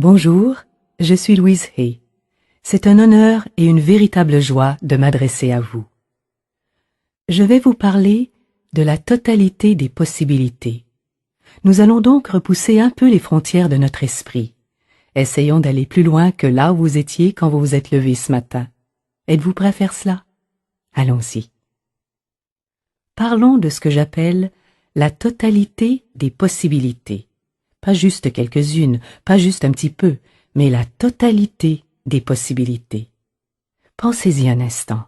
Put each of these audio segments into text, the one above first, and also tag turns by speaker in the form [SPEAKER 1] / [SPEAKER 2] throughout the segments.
[SPEAKER 1] Bonjour, je suis Louise Hay. C'est un honneur et une véritable joie de m'adresser à vous. Je vais vous parler de la totalité des possibilités. Nous allons donc repousser un peu les frontières de notre esprit. Essayons d'aller plus loin que là où vous étiez quand vous vous êtes levé ce matin. Êtes-vous prêt à faire cela? Allons-y. Parlons de ce que j'appelle la totalité des possibilités. Pas juste quelques-unes, pas juste un petit peu, mais la totalité des possibilités. Pensez-y un instant.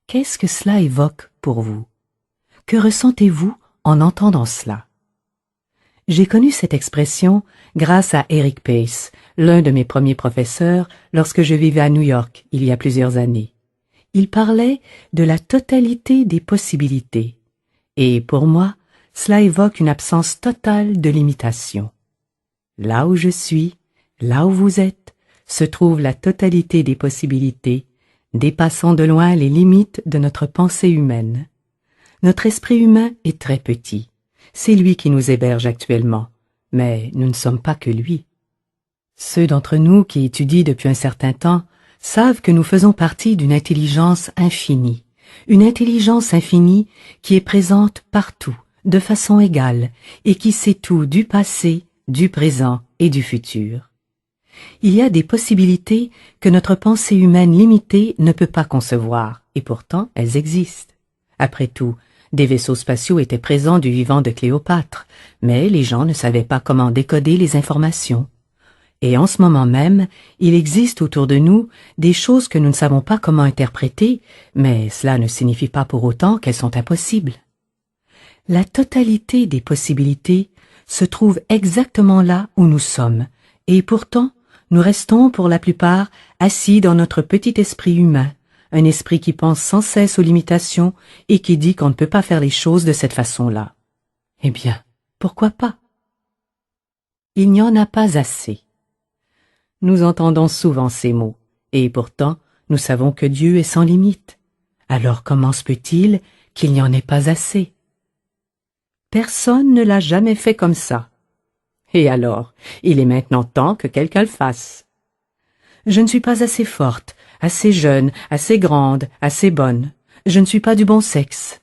[SPEAKER 1] Qu'est-ce que cela évoque pour vous? Que ressentez-vous en entendant cela? J'ai connu cette expression grâce à Eric Pace, l'un de mes premiers professeurs lorsque je vivais à New York il y a plusieurs années. Il parlait de la totalité des possibilités. Et pour moi, cela évoque une absence totale de limitation. Là où je suis, là où vous êtes, se trouve la totalité des possibilités, dépassant de loin les limites de notre pensée humaine. Notre esprit humain est très petit. C'est lui qui nous héberge actuellement, mais nous ne sommes pas que lui. Ceux d'entre nous qui étudient depuis un certain temps savent que nous faisons partie d'une intelligence infinie, une intelligence infinie qui est présente partout, de façon égale, et qui sait tout du passé, du présent et du futur. Il y a des possibilités que notre pensée humaine limitée ne peut pas concevoir, et pourtant elles existent. Après tout, des vaisseaux spatiaux étaient présents du vivant de Cléopâtre, mais les gens ne savaient pas comment décoder les informations. Et en ce moment même, il existe autour de nous des choses que nous ne savons pas comment interpréter, mais cela ne signifie pas pour autant qu'elles sont impossibles. La totalité des possibilités se trouve exactement là où nous sommes, et pourtant, nous restons pour la plupart assis dans notre petit esprit humain, un esprit qui pense sans cesse aux limitations et qui dit qu'on ne peut pas faire les choses de cette façon-là. Eh bien, pourquoi pas? Il n'y en a pas assez. Nous entendons souvent ces mots, et pourtant, nous savons que Dieu est sans limite. Alors comment se peut-il qu'il n'y en ait pas assez? Personne ne l'a jamais fait comme ça. Et alors, il est maintenant temps que quelqu'un le fasse. Je ne suis pas assez forte, assez jeune, assez grande, assez bonne. Je ne suis pas du bon sexe.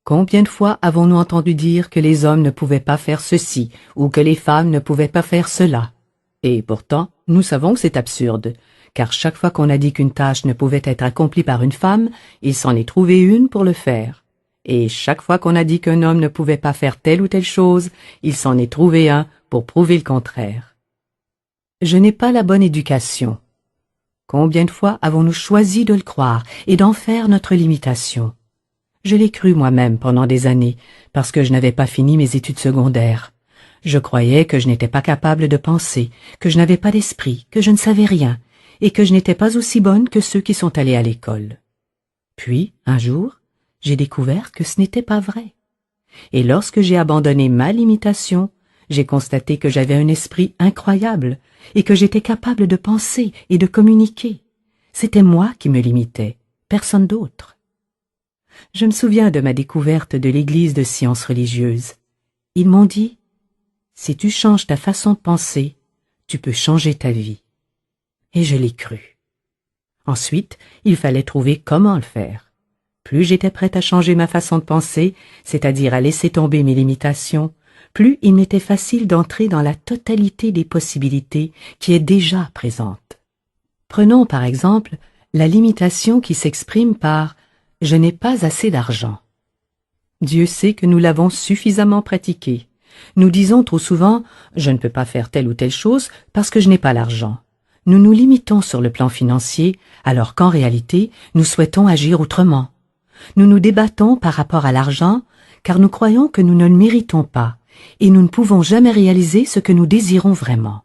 [SPEAKER 1] Combien de fois avons-nous entendu dire que les hommes ne pouvaient pas faire ceci ou que les femmes ne pouvaient pas faire cela? Et pourtant, nous savons que c'est absurde, car chaque fois qu'on a dit qu'une tâche ne pouvait être accomplie par une femme, il s'en est trouvé une pour le faire. Et chaque fois qu'on a dit qu'un homme ne pouvait pas faire telle ou telle chose, il s'en est trouvé un pour prouver le contraire. Je n'ai pas la bonne éducation. Combien de fois avons-nous choisi de le croire et d'en faire notre limitation? Je l'ai cru moi-même pendant des années, parce que je n'avais pas fini mes études secondaires. Je croyais que je n'étais pas capable de penser, que je n'avais pas d'esprit, que je ne savais rien, et que je n'étais pas aussi bonne que ceux qui sont allés à l'école. Puis, un jour, j'ai découvert que ce n'était pas vrai. Et lorsque j'ai abandonné ma limitation, j'ai constaté que j'avais un esprit incroyable et que j'étais capable de penser et de communiquer. C'était moi qui me limitais, personne d'autre. Je me souviens de ma découverte de l'église de sciences religieuses. Ils m'ont dit « Si tu changes ta façon de penser, tu peux changer ta vie. » Et je l'ai cru. Ensuite, il fallait trouver comment le faire. Plus j'étais prête à changer ma façon de penser, c'est-à-dire à laisser tomber mes limitations, plus il m'était facile d'entrer dans la totalité des possibilités qui est déjà présente. Prenons par exemple la limitation qui s'exprime par « je n'ai pas assez d'argent ». Dieu sait que nous l'avons suffisamment pratiqué. Nous disons trop souvent « je ne peux pas faire telle ou telle chose parce que je n'ai pas l'argent ». Nous nous limitons sur le plan financier alors qu'en réalité, nous souhaitons agir autrement. Nous nous débattons par rapport à l'argent car nous croyons que nous ne le méritons pas et nous ne pouvons jamais réaliser ce que nous désirons vraiment.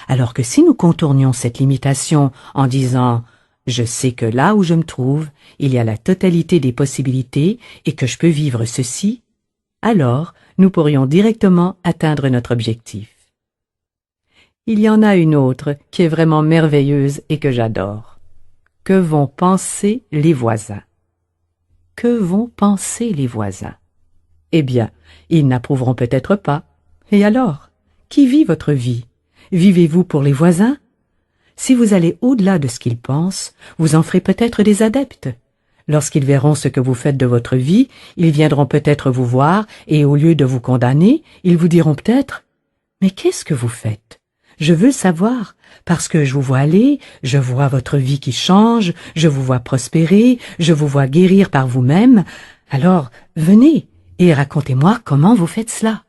[SPEAKER 1] Alors que si nous contournions cette limitation en disant « je sais que là où je me trouve, il y a la totalité des possibilités et que je peux vivre ceci », alors nous pourrions directement atteindre notre objectif. Il y en a une autre qui est vraiment merveilleuse et que j'adore. Que vont penser les voisins? Que vont penser les voisins? Eh bien, ils n'approuveront peut-être pas. Et alors? Qui vit votre vie? Vivez-vous pour les voisins? Si vous allez au-delà de ce qu'ils pensent, vous en ferez peut-être des adeptes. Lorsqu'ils verront ce que vous faites de votre vie, ils viendront peut-être vous voir et au lieu de vous condamner, ils vous diront peut-être « Mais qu'est-ce que vous faites? Je veux le savoir, parce que je vous vois aller, je vois votre vie qui change, je vous vois prospérer, je vous vois guérir par vous-même. Alors, venez et racontez-moi comment vous faites cela. »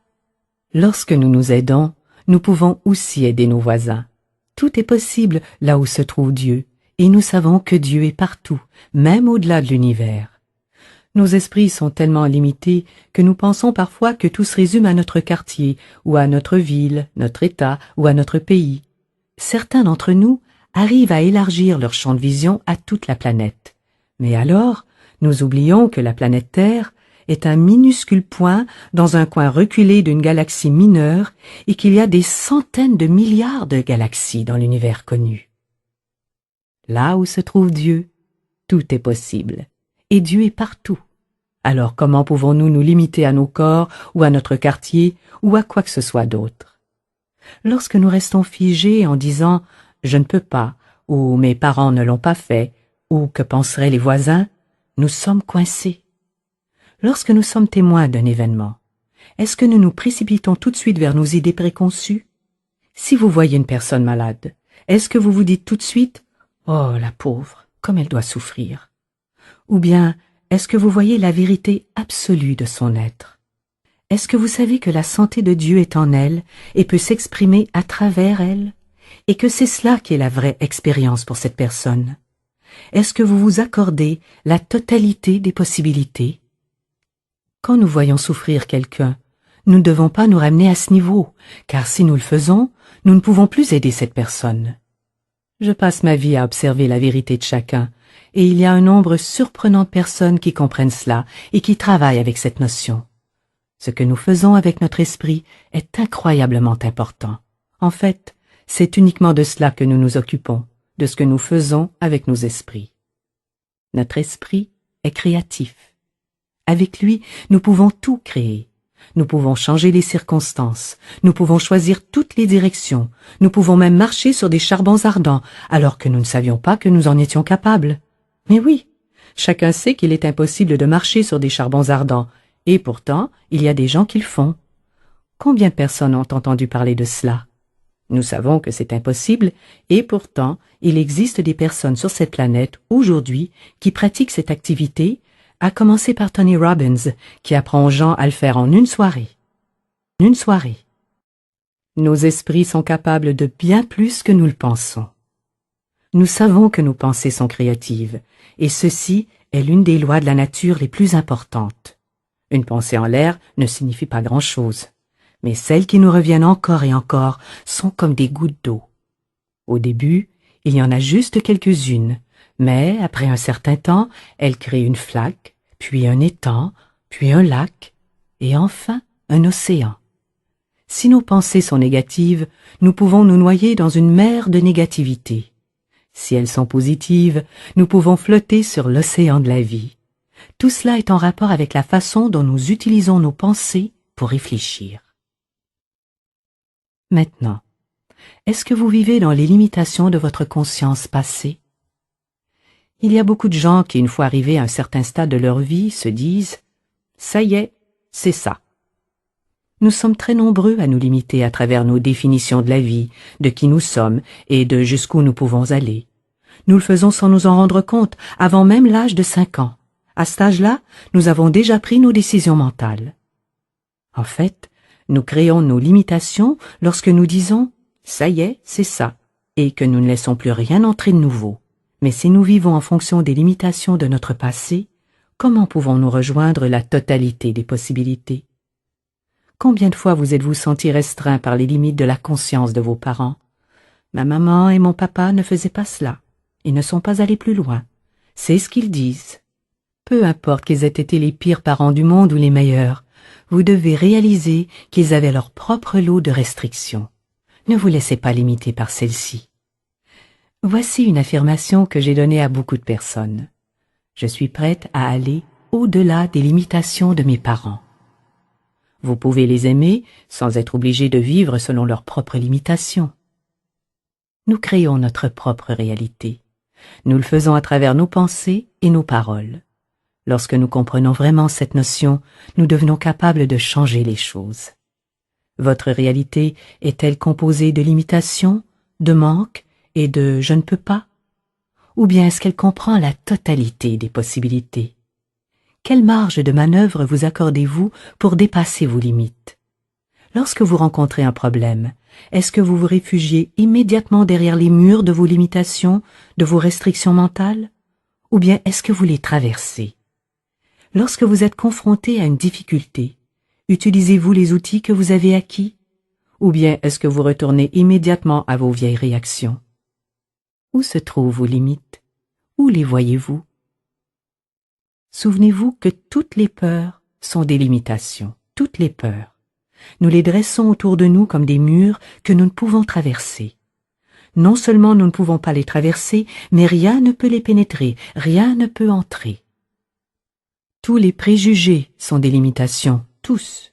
[SPEAKER 1] Lorsque nous nous aidons, nous pouvons aussi aider nos voisins. Tout est possible là où se trouve Dieu, et nous savons que Dieu est partout, même au-delà de l'univers. Nos esprits sont tellement limités que nous pensons parfois que tout se résume à notre quartier, ou à notre ville, notre État, ou à notre pays. Certains d'entre nous arrivent à élargir leur champ de vision à toute la planète. Mais alors, nous oublions que la planète Terre est un minuscule point dans un coin reculé d'une galaxie mineure et qu'il y a des centaines de milliards de galaxies dans l'univers connu. Là où se trouve Dieu, tout est possible, et Dieu est partout. Alors comment pouvons-nous nous limiter à nos corps ou à notre quartier ou à quoi que ce soit d'autre? Lorsque nous restons figés en disant « je ne peux pas » ou « mes parents ne l'ont pas fait » ou « que penseraient les voisins », nous sommes coincés. Lorsque nous sommes témoins d'un événement, est-ce que nous nous précipitons tout de suite vers nos idées préconçues? Si vous voyez une personne malade, est-ce que vous vous dites tout de suite « Oh, la pauvre, comme elle doit souffrir » ou bien est-ce que vous voyez la vérité absolue de son être? Est-ce que vous savez que la santé de Dieu est en elle et peut s'exprimer à travers elle, et que c'est cela qui est la vraie expérience pour cette personne? Est-ce que vous vous accordez la totalité des possibilités? Quand nous voyons souffrir quelqu'un, nous ne devons pas nous ramener à ce niveau, car si nous le faisons, nous ne pouvons plus aider cette personne. Je passe ma vie à observer la vérité de chacun, et il y a un nombre surprenant de personnes qui comprennent cela et qui travaillent avec cette notion. Ce que nous faisons avec notre esprit est incroyablement important. En fait, c'est uniquement de cela que nous nous occupons, de ce que nous faisons avec nos esprits. Notre esprit est créatif. Avec lui, nous pouvons tout créer. Nous pouvons changer les circonstances, nous pouvons choisir toutes les directions, nous pouvons même marcher sur des charbons ardents, alors que nous ne savions pas que nous en étions capables. Mais oui, chacun sait qu'il est impossible de marcher sur des charbons ardents, et pourtant, il y a des gens qui le font. Combien de personnes ont entendu parler de cela? Nous savons que c'est impossible, et pourtant, il existe des personnes sur cette planète, aujourd'hui, qui pratiquent cette activité, à commencer par Tony Robbins, qui apprend aux gens à le faire en une soirée. Une soirée. Nos esprits sont capables de bien plus que nous le pensons. Nous savons que nos pensées sont créatives, et ceci est l'une des lois de la nature les plus importantes. Une pensée en l'air ne signifie pas grand-chose, mais celles qui nous reviennent encore et encore sont comme des gouttes d'eau. Au début, il y en a juste quelques-unes, mais après un certain temps, elles créent une flaque, puis un étang, puis un lac, et enfin un océan. Si nos pensées sont négatives, nous pouvons nous noyer dans une mer de négativité. Si elles sont positives, nous pouvons flotter sur l'océan de la vie. Tout cela est en rapport avec la façon dont nous utilisons nos pensées pour réfléchir. Maintenant, est-ce que vous vivez dans les limitations de votre conscience passée? Il y a beaucoup de gens qui, une fois arrivés à un certain stade de leur vie, se disent « ça y est, c'est ça ». Nous sommes très nombreux à nous limiter à travers nos définitions de la vie, de qui nous sommes et de jusqu'où nous pouvons aller. Nous le faisons sans nous en rendre compte, avant même l'âge de 5 ans. À cet âge-là, nous avons déjà pris nos décisions mentales. En fait, nous créons nos limitations lorsque nous disons « ça y est, c'est ça » et que nous ne laissons plus rien entrer de nouveau. Mais si nous vivons en fonction des limitations de notre passé, comment pouvons-nous rejoindre la totalité des possibilités? Combien de fois vous êtes-vous senti restreint par les limites de la conscience de vos parents? Ma maman et mon papa ne faisaient pas cela. Ils ne sont pas allés plus loin. C'est ce qu'ils disent. Peu importe qu'ils aient été les pires parents du monde ou les meilleurs, vous devez réaliser qu'ils avaient leur propre lot de restrictions. Ne vous laissez pas limiter par celles-ci. Voici une affirmation que j'ai donnée à beaucoup de personnes. Je suis prête à aller au-delà des limitations de mes parents. Vous pouvez les aimer sans être obligé de vivre selon leurs propres limitations. Nous créons notre propre réalité. Nous le faisons à travers nos pensées et nos paroles. Lorsque nous comprenons vraiment cette notion, nous devenons capables de changer les choses. Votre réalité est-elle composée de limitations, de manques et de « je ne peux pas » ou bien est-ce qu'elle comprend la totalité des possibilités? Quelle marge de manœuvre vous accordez-vous pour dépasser vos limites? Lorsque vous rencontrez un problème, est-ce que vous vous réfugiez immédiatement derrière les murs de vos limitations, de vos restrictions mentales? Ou bien est-ce que vous les traversez? Lorsque vous êtes confronté à une difficulté, utilisez-vous les outils que vous avez acquis? Ou bien est-ce que vous retournez immédiatement à vos vieilles réactions? Où se trouvent vos limites? Où les voyez-vous? Souvenez-vous que toutes les peurs sont des limitations, toutes les peurs. Nous les dressons autour de nous comme des murs que nous ne pouvons traverser. Non seulement nous ne pouvons pas les traverser, mais rien ne peut les pénétrer, rien ne peut entrer. Tous les préjugés sont des limitations, tous.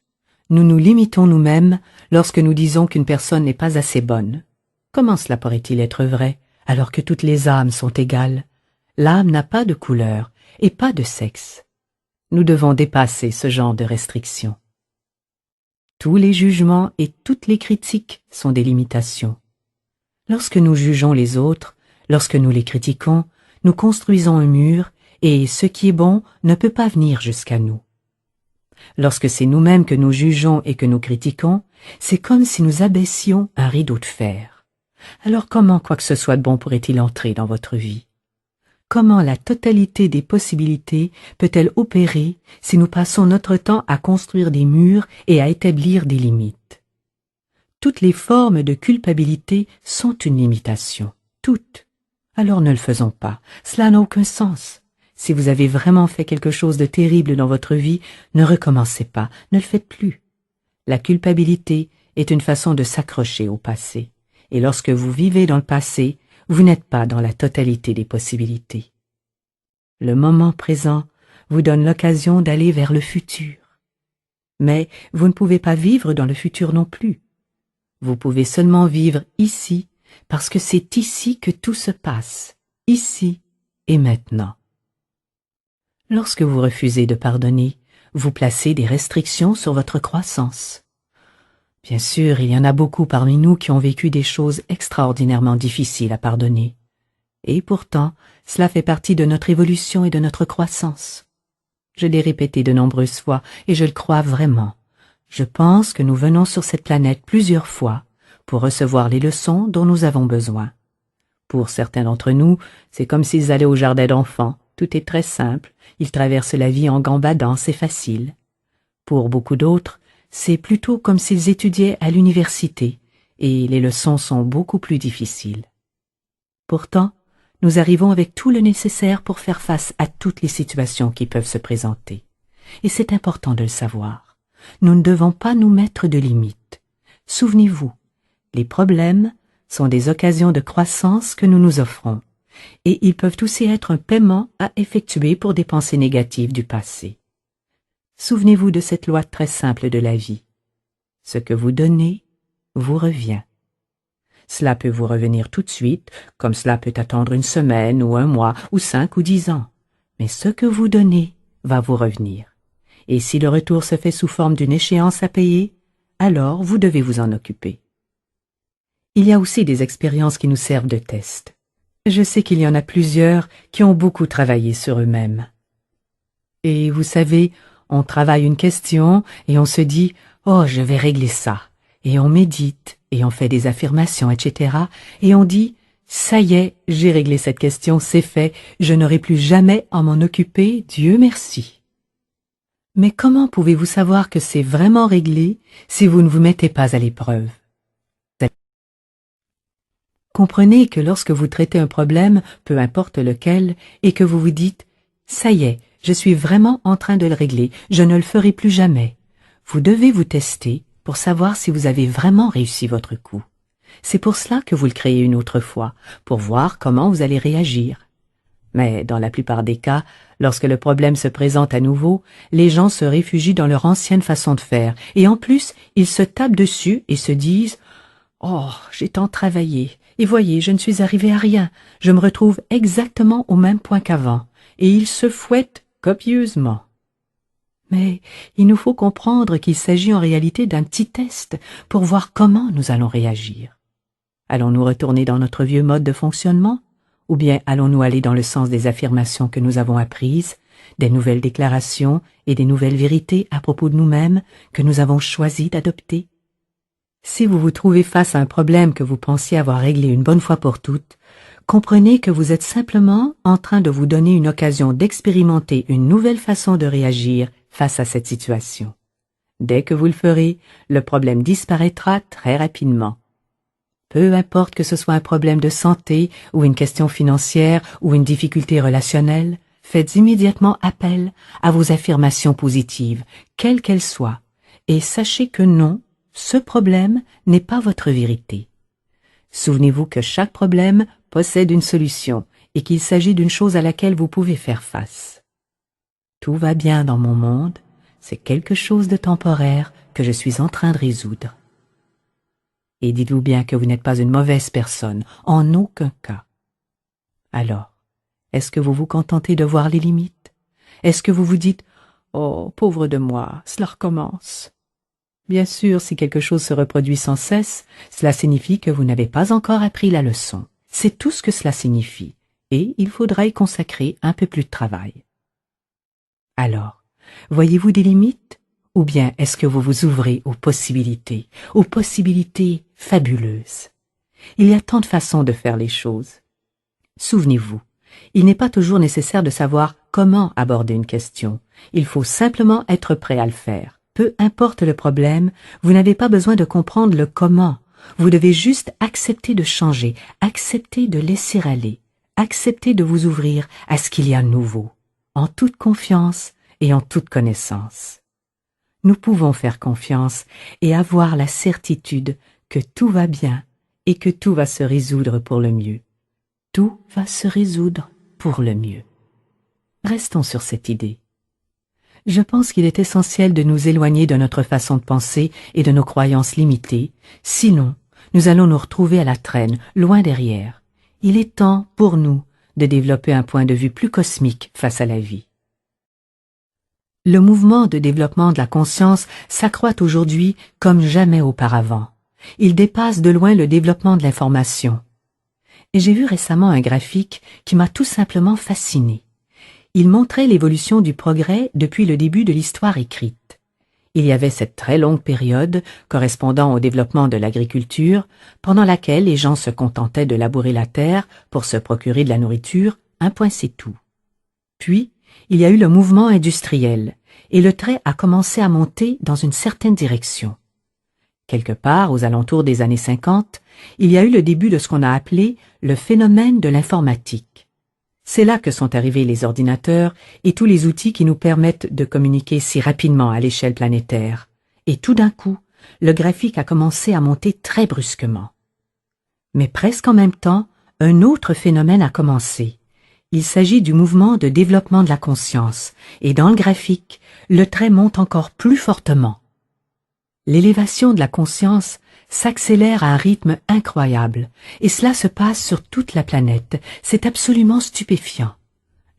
[SPEAKER 1] Nous nous limitons nous-mêmes lorsque nous disons qu'une personne n'est pas assez bonne. Comment cela pourrait-il être vrai, alors que toutes les âmes sont égales? L'âme n'a pas de couleur et pas de sexe. Nous devons dépasser ce genre de restrictions. Tous les jugements et toutes les critiques sont des limitations. Lorsque nous jugeons les autres, lorsque nous les critiquons, nous construisons un mur et ce qui est bon ne peut pas venir jusqu'à nous. Lorsque c'est nous-mêmes que nous jugeons et que nous critiquons, c'est comme si nous abaissions un rideau de fer. Alors comment quoi que ce soit de bon pourrait-il entrer dans votre vie? Comment la totalité des possibilités peut-elle opérer si nous passons notre temps à construire des murs et à établir des limites? Toutes les formes de culpabilité sont une limitation, toutes. Alors ne le faisons pas, cela n'a aucun sens. Si vous avez vraiment fait quelque chose de terrible dans votre vie, ne recommencez pas, ne le faites plus. La culpabilité est une façon de s'accrocher au passé, et lorsque vous vivez dans le passé, vous n'êtes pas dans la totalité des possibilités. Le moment présent vous donne l'occasion d'aller vers le futur. Mais vous ne pouvez pas vivre dans le futur non plus. Vous pouvez seulement vivre ici, parce que c'est ici que tout se passe, ici et maintenant. Lorsque vous refusez de pardonner, vous placez des restrictions sur votre croissance. Bien sûr, il y en a beaucoup parmi nous qui ont vécu des choses extraordinairement difficiles à pardonner. Et pourtant, cela fait partie de notre évolution et de notre croissance. Je l'ai répété de nombreuses fois et je le crois vraiment. Je pense que nous venons sur cette planète plusieurs fois pour recevoir les leçons dont nous avons besoin. Pour certains d'entre nous, c'est comme s'ils allaient au jardin d'enfants. Tout est très simple, ils traversent la vie en gambadant, c'est facile. Pour beaucoup d'autres, c'est plutôt comme s'ils étudiaient à l'université, et les leçons sont beaucoup plus difficiles. Pourtant, nous arrivons avec tout le nécessaire pour faire face à toutes les situations qui peuvent se présenter. Et c'est important de le savoir. Nous ne devons pas nous mettre de limites. Souvenez-vous, les problèmes sont des occasions de croissance que nous nous offrons, et ils peuvent aussi être un paiement à effectuer pour des pensées négatives du passé. Souvenez-vous de cette loi très simple de la vie. Ce que vous donnez vous revient. Cela peut vous revenir tout de suite, comme cela peut attendre une semaine ou un mois ou 5 ou 10 ans. Mais ce que vous donnez va vous revenir. Et si le retour se fait sous forme d'une échéance à payer, alors vous devez vous en occuper. Il y a aussi des expériences qui nous servent de test. Je sais qu'il y en a plusieurs qui ont beaucoup travaillé sur eux-mêmes. Et vous savez, on travaille une question et on se dit « Oh, je vais régler ça ». Et on médite et on fait des affirmations, etc. Et on dit « Ça y est, j'ai réglé cette question, c'est fait, je n'aurai plus jamais à m'en occuper, Dieu merci ». Mais comment pouvez-vous savoir que c'est vraiment réglé si vous ne vous mettez pas à l'épreuve? Comprenez que lorsque vous traitez un problème, peu importe lequel, et que vous vous dites « Ça y est, je suis vraiment en train de le régler, je ne le ferai plus jamais », vous devez vous tester pour savoir si vous avez vraiment réussi votre coup. C'est pour cela que vous le créez une autre fois, pour voir comment vous allez réagir. Mais dans la plupart des cas, lorsque le problème se présente à nouveau, les gens se réfugient dans leur ancienne façon de faire, et en plus, ils se tapent dessus et se disent « Oh, j'ai tant travaillé, Et voyez, je ne suis arrivé à rien. Je me retrouve exactement au même point qu'avant, et il se fouette copieusement. Mais il nous faut comprendre qu'il s'agit en réalité d'un petit test pour voir comment nous allons réagir. Allons-nous retourner dans notre vieux mode de fonctionnement, ou bien allons-nous aller dans le sens des affirmations que nous avons apprises, des nouvelles déclarations et des nouvelles vérités à propos de nous-mêmes que nous avons choisi d'adopter? Si vous vous trouvez face à un problème que vous pensiez avoir réglé une bonne fois pour toutes, comprenez que vous êtes simplement en train de vous donner une occasion d'expérimenter une nouvelle façon de réagir face à cette situation. Dès que vous le ferez, le problème disparaîtra très rapidement. Peu importe que ce soit un problème de santé ou une question financière ou une difficulté relationnelle, faites immédiatement appel à vos affirmations positives, quelles qu'elles soient, et sachez que non, ce problème n'est pas votre vérité. Souvenez-vous que chaque problème possède une solution et qu'il s'agit d'une chose à laquelle vous pouvez faire face. Tout va bien dans mon monde, c'est quelque chose de temporaire que je suis en train de résoudre. Et dites-vous bien que vous n'êtes pas une mauvaise personne, en aucun cas. Alors, est-ce que vous vous contentez de voir les limites? Est-ce que vous vous dites « Oh, pauvre de moi, cela recommence ». Bien sûr, si quelque chose se reproduit sans cesse, cela signifie que vous n'avez pas encore appris la leçon. C'est tout ce que cela signifie, et il faudra y consacrer un peu plus de travail. Alors, voyez-vous des limites? Ou bien est-ce que vous vous ouvrez aux possibilités fabuleuses? Il y a tant de façons de faire les choses. Souvenez-vous, il n'est pas toujours nécessaire de savoir comment aborder une question. Il faut simplement être prêt à le faire. Peu importe le problème, vous n'avez pas besoin de comprendre le comment. Vous devez juste accepter de changer, accepter de laisser aller, accepter de vous ouvrir à ce qu'il y a de nouveau, en toute confiance et en toute connaissance. Nous pouvons faire confiance et avoir la certitude que tout va bien et que tout va se résoudre pour le mieux. Tout va se résoudre pour le mieux. Restons sur cette idée. Je pense qu'il est essentiel de nous éloigner de notre façon de penser et de nos croyances limitées, sinon nous allons nous retrouver à la traîne, loin derrière. Il est temps pour nous de développer un point de vue plus cosmique face à la vie. Le mouvement de développement de la conscience s'accroît aujourd'hui comme jamais auparavant. Il dépasse de loin le développement de l'information. Et j'ai vu récemment un graphique qui m'a tout simplement fasciné. Il montrait l'évolution du progrès depuis le début de l'histoire écrite. Il y avait cette très longue période correspondant au développement de l'agriculture, pendant laquelle les gens se contentaient de labourer la terre pour se procurer de la nourriture, un point c'est tout. Puis, il y a eu le mouvement industriel, et le trait a commencé à monter dans une certaine direction. Quelque part, aux alentours des années 50, il y a eu le début de ce qu'on a appelé le phénomène de l'informatique. C'est là que sont arrivés les ordinateurs et tous les outils qui nous permettent de communiquer si rapidement à l'échelle planétaire. Et tout d'un coup, le graphique a commencé à monter très brusquement. Mais presque en même temps, un autre phénomène a commencé. Il s'agit du mouvement de développement de la conscience, et dans le graphique, le trait monte encore plus fortement. L'élévation de la conscience s'accélère à un rythme incroyable, et cela se passe sur toute la planète. C'est absolument stupéfiant.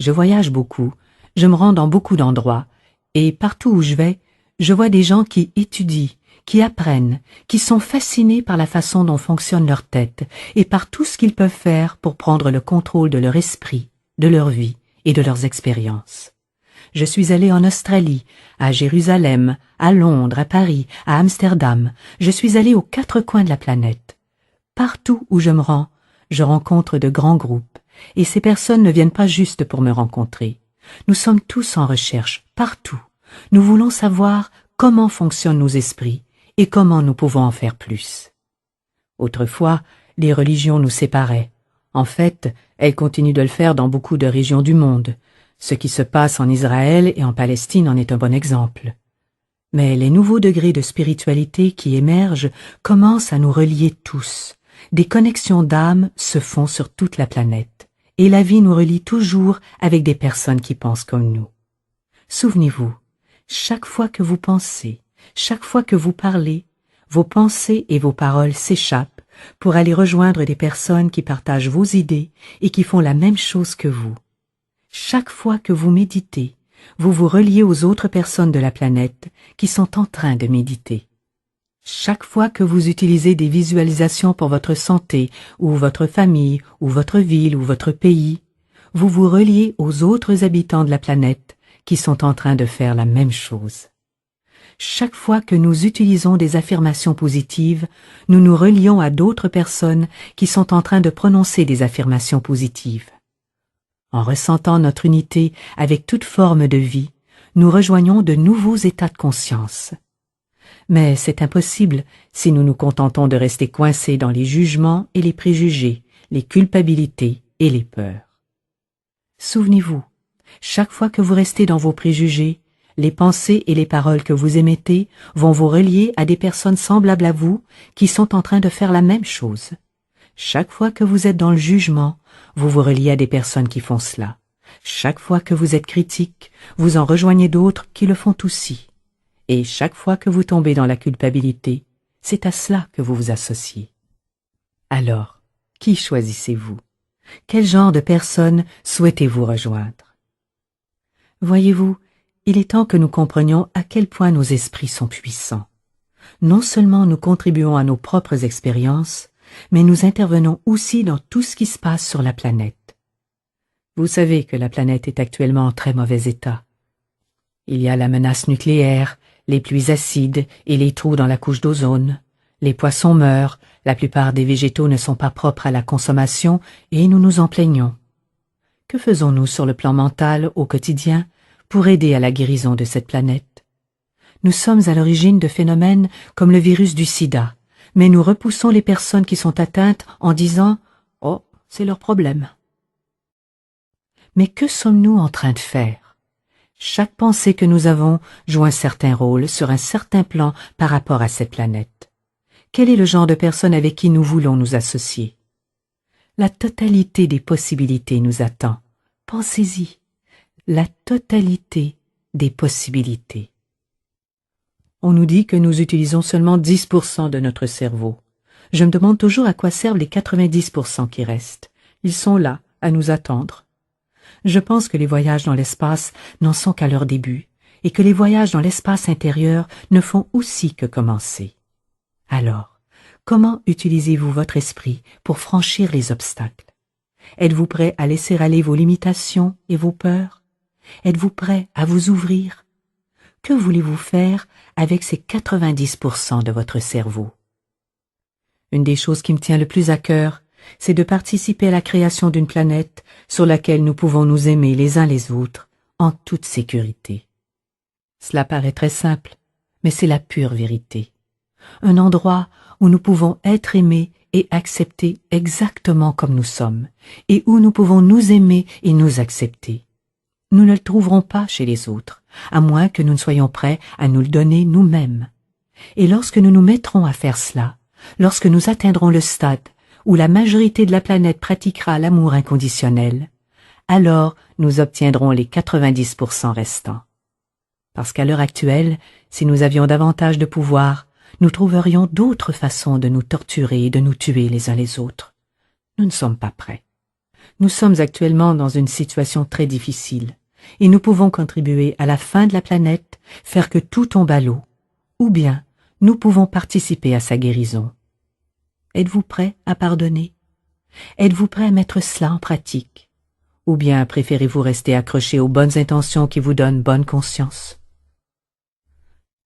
[SPEAKER 1] Je voyage beaucoup, je me rends dans beaucoup d'endroits, et partout où je vais, je vois des gens qui étudient, qui apprennent, qui sont fascinés par la façon dont fonctionne leur tête, et par tout ce qu'ils peuvent faire pour prendre le contrôle de leur esprit, de leur vie et de leurs expériences. Je suis allé en Australie, à Jérusalem, à Londres, à Paris, à Amsterdam. Je suis allé aux 4 coins de la planète. Partout où je me rends, je rencontre de grands groupes, et ces personnes ne viennent pas juste pour me rencontrer. Nous sommes tous en recherche, partout. Nous voulons savoir comment fonctionnent nos esprits et comment nous pouvons en faire plus. Autrefois, les religions nous séparaient. En fait, elles continuent de le faire dans beaucoup de régions du monde. Ce qui se passe en Israël et en Palestine en est un bon exemple. Mais les nouveaux degrés de spiritualité qui émergent commencent à nous relier tous. Des connexions d'âme se font sur toute la planète, et la vie nous relie toujours avec des personnes qui pensent comme nous. Souvenez-vous, chaque fois que vous pensez, chaque fois que vous parlez, vos pensées et vos paroles s'échappent pour aller rejoindre des personnes qui partagent vos idées et qui font la même chose que vous. Chaque fois que vous méditez, vous vous reliez aux autres personnes de la planète qui sont en train de méditer. Chaque fois que vous utilisez des visualisations pour votre santé, ou votre famille, ou votre ville, ou votre pays, vous vous reliez aux autres habitants de la planète qui sont en train de faire la même chose. Chaque fois que nous utilisons des affirmations positives, nous nous relions à d'autres personnes qui sont en train de prononcer des affirmations positives. En ressentant notre unité avec toute forme de vie, nous rejoignons de nouveaux états de conscience. Mais c'est impossible si nous nous contentons de rester coincés dans les jugements et les préjugés, les culpabilités et les peurs. Souvenez-vous, chaque fois que vous restez dans vos préjugés, les pensées et les paroles que vous émettez vont vous relier à des personnes semblables à vous qui sont en train de faire la même chose. Chaque fois que vous êtes dans le jugement, vous vous reliez à des personnes qui font cela. Chaque fois que vous êtes critique, vous en rejoignez d'autres qui le font aussi. Et chaque fois que vous tombez dans la culpabilité, c'est à cela que vous vous associez. Alors, qui choisissez-vous? Quel genre de personnes souhaitez-vous rejoindre? Voyez-vous, il est temps que nous comprenions à quel point nos esprits sont puissants. Non seulement nous contribuons à nos propres expériences, mais nous intervenons aussi dans tout ce qui se passe sur la planète. Vous savez que la planète est actuellement en très mauvais état. Il y a la menace nucléaire, les pluies acides et les trous dans la couche d'ozone. Les poissons meurent, la plupart des végétaux ne sont pas propres à la consommation et nous nous en plaignons. Que faisons-nous sur le plan mental au quotidien pour aider à la guérison de cette planète? Nous sommes à l'origine de phénomènes comme le virus du sida, mais nous repoussons les personnes qui sont atteintes en disant « Oh, c'est leur problème ». Mais que sommes-nous en train de faire? Chaque pensée que nous avons joue un certain rôle sur un certain plan par rapport à cette planète. Quel est le genre de personne avec qui nous voulons nous associer? La totalité des possibilités nous attend. Pensez-y. La totalité des possibilités. On nous dit que nous utilisons seulement 10% de notre cerveau. Je me demande toujours à quoi servent les 90% qui restent. Ils sont là, à nous attendre. Je pense que les voyages dans l'espace n'en sont qu'à leur début, et que les voyages dans l'espace intérieur ne font aussi que commencer. Alors, comment utilisez-vous votre esprit pour franchir les obstacles? Êtes-vous prêt à laisser aller vos limitations et vos peurs? Êtes-vous prêt à vous ouvrir? Que voulez-vous faire avec ces 90% de votre cerveau? Une des choses qui me tient le plus à cœur, c'est de participer à la création d'une planète sur laquelle nous pouvons nous aimer les uns les autres en toute sécurité. Cela paraît très simple, mais c'est la pure vérité. Un endroit où nous pouvons être aimés et acceptés exactement comme nous sommes, et où nous pouvons nous aimer et nous accepter. Nous ne le trouverons pas chez les autres, à moins que nous ne soyons prêts à nous le donner nous-mêmes. Et lorsque nous nous mettrons à faire cela, lorsque nous atteindrons le stade où la majorité de la planète pratiquera l'amour inconditionnel, alors nous obtiendrons les 90% restants. Parce qu'à l'heure actuelle, si nous avions davantage de pouvoir, nous trouverions d'autres façons de nous torturer et de nous tuer les uns les autres. Nous ne sommes pas prêts. Nous sommes actuellement dans une situation très difficile, et nous pouvons contribuer à la fin de la planète, faire que tout tombe à l'eau, ou bien nous pouvons participer à sa guérison. Êtes-vous prêt à pardonner? Êtes-vous prêt à mettre cela en pratique? Ou bien préférez-vous rester accroché aux bonnes intentions qui vous donnent bonne conscience?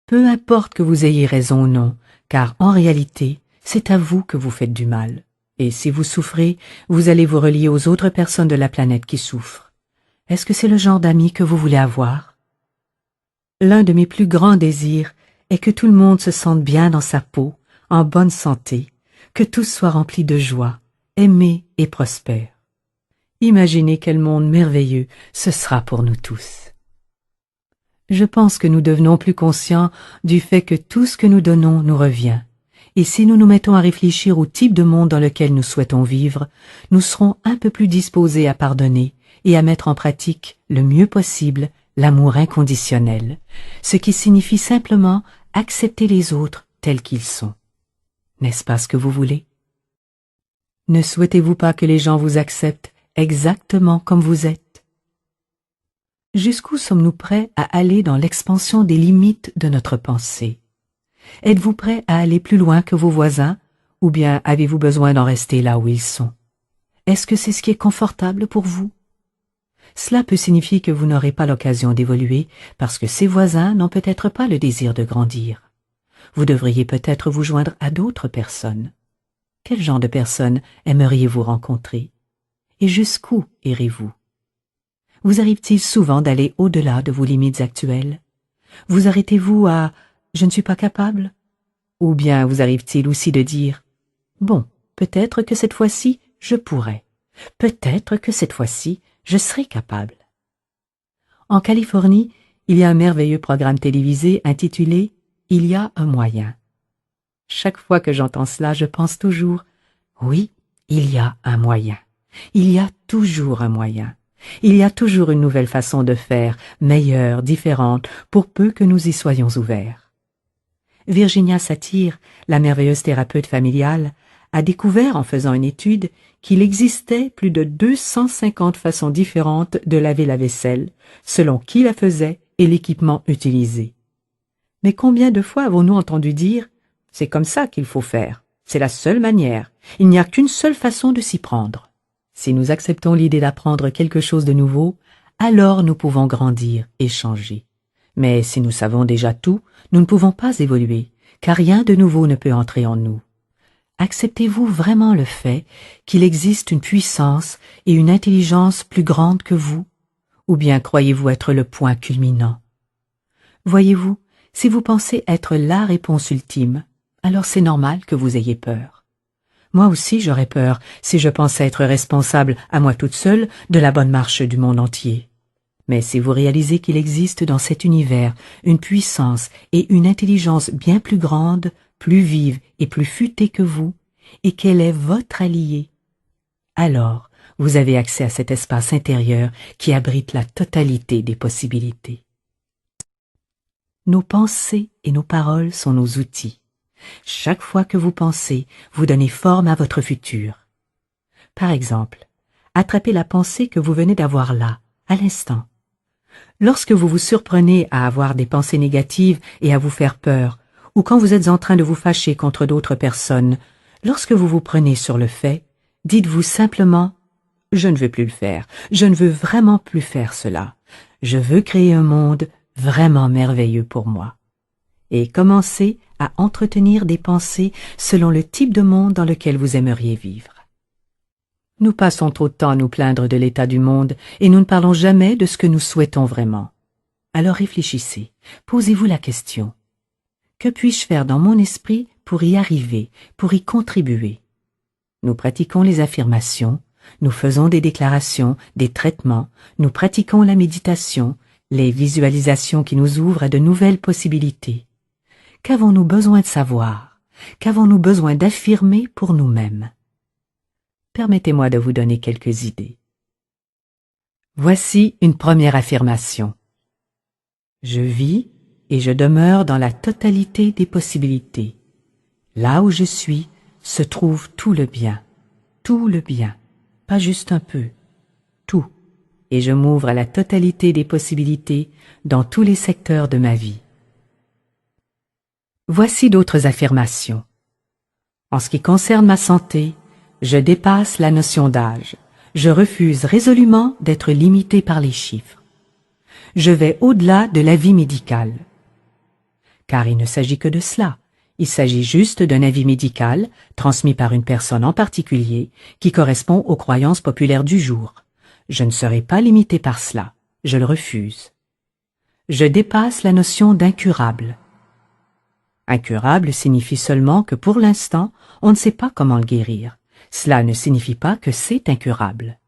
[SPEAKER 1] Peu importe que vous ayez raison ou non, car en réalité, c'est à vous que vous faites du mal. Et si vous souffrez, vous allez vous relier aux autres personnes de la planète qui souffrent. Est-ce que c'est le genre d'amis que vous voulez avoir? L'un de mes plus grands désirs est que tout le monde se sente bien dans sa peau, en bonne santé, que tous soient remplis de joie, aimés et prospères. Imaginez quel monde merveilleux ce sera pour nous tous. Je pense que nous devenons plus conscients du fait que tout ce que nous donnons nous revient. Et si nous nous mettons à réfléchir au type de monde dans lequel nous souhaitons vivre, nous serons un peu plus disposés à pardonner et à mettre en pratique le mieux possible l'amour inconditionnel, ce qui signifie simplement accepter les autres tels qu'ils sont. N'est-ce pas ce que vous voulez? Ne souhaitez-vous pas que les gens vous acceptent exactement comme vous êtes? Jusqu'où sommes-nous prêts à aller dans l'expansion des limites de notre pensée? Êtes-vous prêt à aller plus loin que vos voisins, ou bien avez-vous besoin d'en rester là où ils sont? Est-ce que c'est ce qui est confortable pour vous? Cela peut signifier que vous n'aurez pas l'occasion d'évoluer parce que ces voisins n'ont peut-être pas le désir de grandir. Vous devriez peut-être vous joindre à d'autres personnes. Quel genre de personnes aimeriez-vous rencontrer? Et jusqu'où irez-vous? Vous arrive-t-il souvent d'aller au-delà de vos limites actuelles? Vous arrêtez-vous à « je ne suis pas capable » ou bien vous arrive-t-il aussi de dire « bon, peut-être que cette fois-ci, je pourrai. Peut-être que cette fois-ci, je serai capable. » En Californie, il y a un merveilleux programme télévisé intitulé « Il y a un moyen ». Chaque fois que j'entends cela, je pense toujours « oui, il y a un moyen. Il y a toujours un moyen. Il y a toujours une nouvelle façon de faire, meilleure, différente, pour peu que nous y soyons ouverts. » Virginia Satir, la merveilleuse thérapeute familiale, a découvert en faisant une étude qu'il existait plus de 250 façons différentes de laver la vaisselle, selon qui la faisait et l'équipement utilisé. Mais combien de fois avons-nous entendu dire « c'est comme ça qu'il faut faire, c'est la seule manière, il n'y a qu'une seule façon de s'y prendre ». Si nous acceptons l'idée d'apprendre quelque chose de nouveau, alors nous pouvons grandir et changer. Mais si nous savons déjà tout, nous ne pouvons pas évoluer, car rien de nouveau ne peut entrer en nous. Acceptez-vous vraiment le fait qu'il existe une puissance et une intelligence plus grandes que vous, ou bien croyez-vous être le point culminant? Voyez-vous, si vous pensez être la réponse ultime, alors c'est normal que vous ayez peur. Moi aussi j'aurais peur si je pensais être responsable à moi toute seule de la bonne marche du monde entier. Mais si vous réalisez qu'il existe dans cet univers une puissance et une intelligence bien plus grandes, plus vive et plus futée que vous, et qu'elle est votre alliée, alors vous avez accès à cet espace intérieur qui abrite la totalité des possibilités. Nos pensées et nos paroles sont nos outils. Chaque fois que vous pensez, vous donnez forme à votre futur. Par exemple, attrapez la pensée que vous venez d'avoir là, à l'instant. Lorsque vous vous surprenez à avoir des pensées négatives et à vous faire peur, ou quand vous êtes en train de vous fâcher contre d'autres personnes, lorsque vous vous prenez sur le fait, dites-vous simplement « je ne veux plus le faire, je ne veux vraiment plus faire cela, je veux créer un monde vraiment merveilleux pour moi ». Et commencez à entretenir des pensées selon le type de monde dans lequel vous aimeriez vivre. Nous passons trop de temps à nous plaindre de l'état du monde et nous ne parlons jamais de ce que nous souhaitons vraiment. Alors réfléchissez, posez-vous la question. Que puis-je faire dans mon esprit pour y arriver, pour y contribuer? Nous pratiquons les affirmations, nous faisons des déclarations, des traitements, nous pratiquons la méditation, les visualisations qui nous ouvrent à de nouvelles possibilités. Qu'avons-nous besoin de savoir? Qu'avons-nous besoin d'affirmer pour nous-mêmes? Permettez-moi de vous donner quelques idées. Voici une première affirmation. Je vis et je demeure dans la totalité des possibilités. Là où je suis se trouve tout le bien, pas juste un peu, tout. Et je m'ouvre à la totalité des possibilités dans tous les secteurs de ma vie. Voici d'autres affirmations. En ce qui concerne ma santé, je dépasse la notion d'âge. Je refuse résolument d'être limité par les chiffres. Je vais au-delà de l'avis médical. Car il ne s'agit que de cela. Il s'agit juste d'un avis médical transmis par une personne en particulier qui correspond aux croyances populaires du jour. Je ne serai pas limité par cela. Je le refuse. Je dépasse la notion d'incurable. Incurable signifie seulement que pour l'instant, on ne sait pas comment le guérir. Cela ne signifie pas que c'est incurable.